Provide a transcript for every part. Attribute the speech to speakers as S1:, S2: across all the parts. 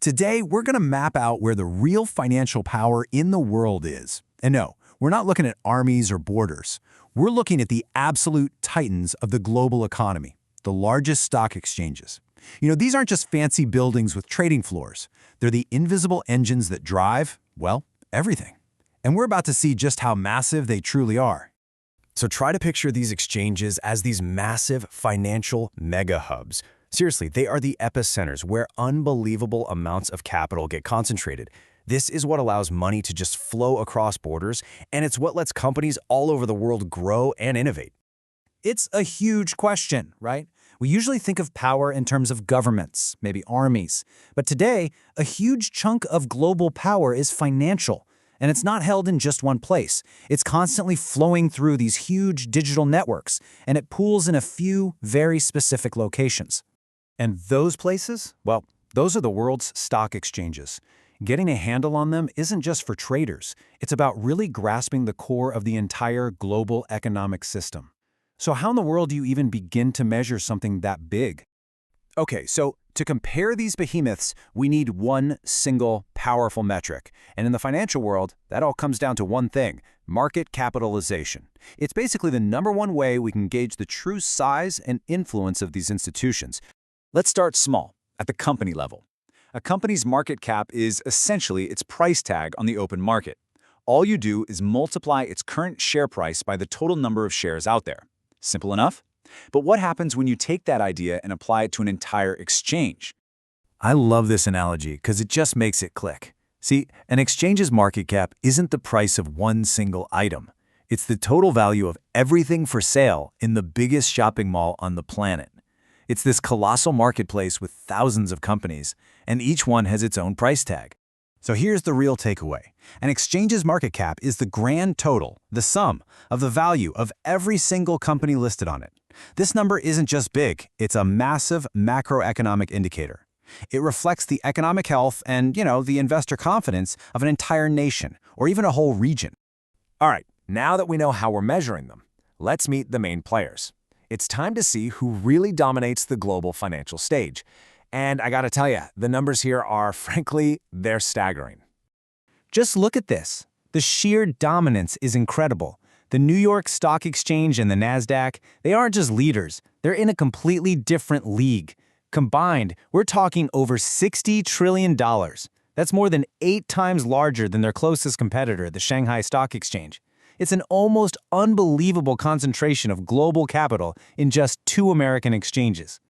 S1: Today, we're going to map out where the real financial power in the world is. And no, we're not looking at armies or borders. We're looking at the absolute titans of the global economy, the largest stock exchanges. These aren't just fancy buildings with trading floors. They're the invisible engines that drive, well, everything. And we're about to see just how massive they truly are.
S2: So try to picture these exchanges as these massive financial mega hubs. Seriously, they are the epicenters where unbelievable amounts of capital get concentrated. This is what allows money to just flow across borders, and it's what lets companies all over the world grow and innovate.
S1: It's a huge question, right? We usually think of power in terms of governments, maybe armies. But today, a huge chunk of global power is financial. And it's not held in just one place. It's constantly flowing through these huge digital networks, and it pools in a few very specific locations. And those places? Well, those are the world's stock exchanges. Getting a handle on them isn't just for traders. It's about really grasping the core of the entire global economic system. So how in the world do you even begin to measure something that big? Okay, so to compare these behemoths, we need one single powerful metric. And in the financial world, that all comes down to one thing: market capitalization. It's basically the #1 way we can gauge the true size and influence of these institutions. Let's start small, at the company level. A company's market cap is essentially its price tag on the open market. All you do is multiply its current share price by the total number of shares out there. Simple enough? But what happens when you take that idea and apply it to an entire exchange? I love this analogy because it just makes it click. See, an exchange's market cap isn't the price of one single item. It's the total value of everything for sale in the biggest shopping mall on the planet. It's this colossal marketplace with thousands of companies, and each one has its own price tag. So here's the real takeaway. An exchange's market cap is the grand total, the sum, of the value of every single company listed on it. This number isn't just big, it's a massive macroeconomic indicator. It reflects the economic health and, the investor confidence of an entire nation, or even a whole region.
S2: All right, now that we know how we're measuring them, let's meet the main players. It's time to see who really dominates the global financial stage. And I gotta tell you, the numbers here are, frankly, they're staggering.
S1: Just look at this. The sheer dominance is incredible. The New York Stock Exchange and the NASDAQ, they aren't just leaders. They're in a completely different league. Combined, we're talking over $60 trillion. That's more than 8 times larger than their closest competitor, the Shanghai Stock Exchange. It's an almost unbelievable concentration of global capital in just 2 American exchanges.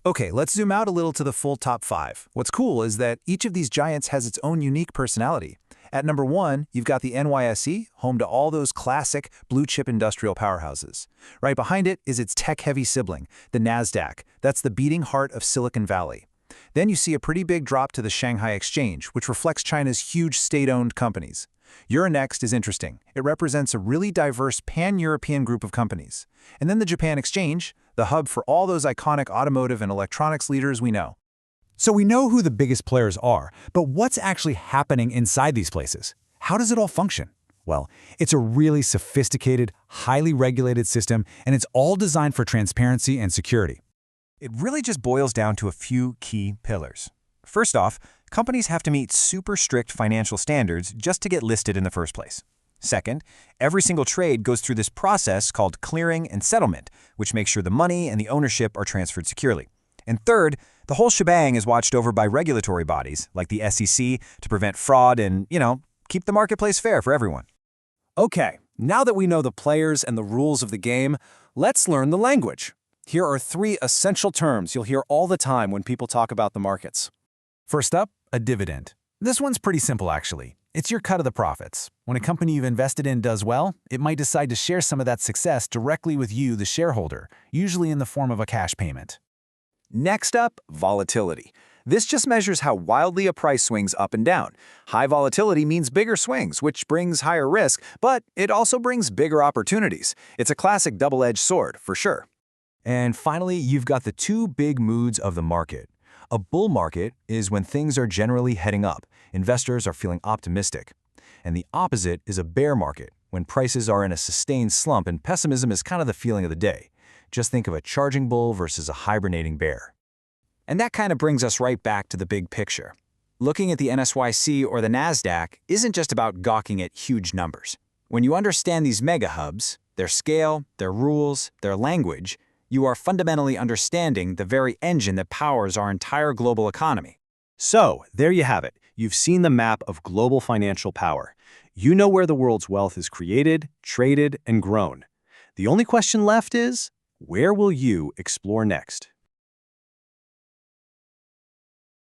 S1: Okay, let's zoom out a little to the full top 5. What's cool is that each of these giants has its own unique personality. At number 1, you've got the NYSE, home to all those classic blue-chip industrial powerhouses. Right behind it is its tech-heavy sibling, the NASDAQ. That's the beating heart of Silicon Valley. Then you see a pretty big drop to the Shanghai Exchange, which reflects China's huge state-owned companies. Euronext is interesting. It represents a really diverse pan-European group of companies. And then the Japan Exchange, the hub for all those iconic automotive and electronics leaders we know. So we know who the biggest players are, but what's actually happening inside these places? How does it all function? Well, it's a really sophisticated, highly regulated system, and it's all designed for transparency and security. It really just boils down to a few key pillars. First off, companies have to meet super strict financial standards just to get listed in the first place. Second, every single trade goes through this process called clearing and settlement, which makes sure the money and the ownership are transferred securely. And third, the whole shebang is watched over by regulatory bodies like the SEC to prevent fraud and, keep the marketplace fair for everyone. Okay, now that we know the players and the rules of the game, let's learn the language. Here are 3 essential terms you'll hear all the time when people talk about the markets. First up, a dividend. This one's pretty simple, actually. It's your cut of the profits. When a company you've invested in does well, it might decide to share some of that success directly with you, the shareholder, usually in the form of a cash payment. Next up, volatility. This just measures how wildly a price swings up and down. High volatility means bigger swings, which brings higher risk, but it also brings bigger opportunities. It's a classic double-edged sword, for sure. And finally, you've got the 2 big moods of the market. A bull market is when things are generally heading up, investors are feeling optimistic. And the opposite is a bear market, when prices are in a sustained slump and pessimism is kind of the feeling of the day. Just think of a charging bull versus a hibernating bear. And that kind of brings us right back to the big picture.
S3: Looking at the NYSE or the NASDAQ isn't just about gawking at huge numbers. When you understand these mega hubs, their scale, their rules, their language, you are fundamentally understanding the very engine that powers our entire global economy.
S2: So, there you have it. You've seen the map of global financial power. You know where the world's wealth is created, traded, and grown. The only question left is, where will you explore next?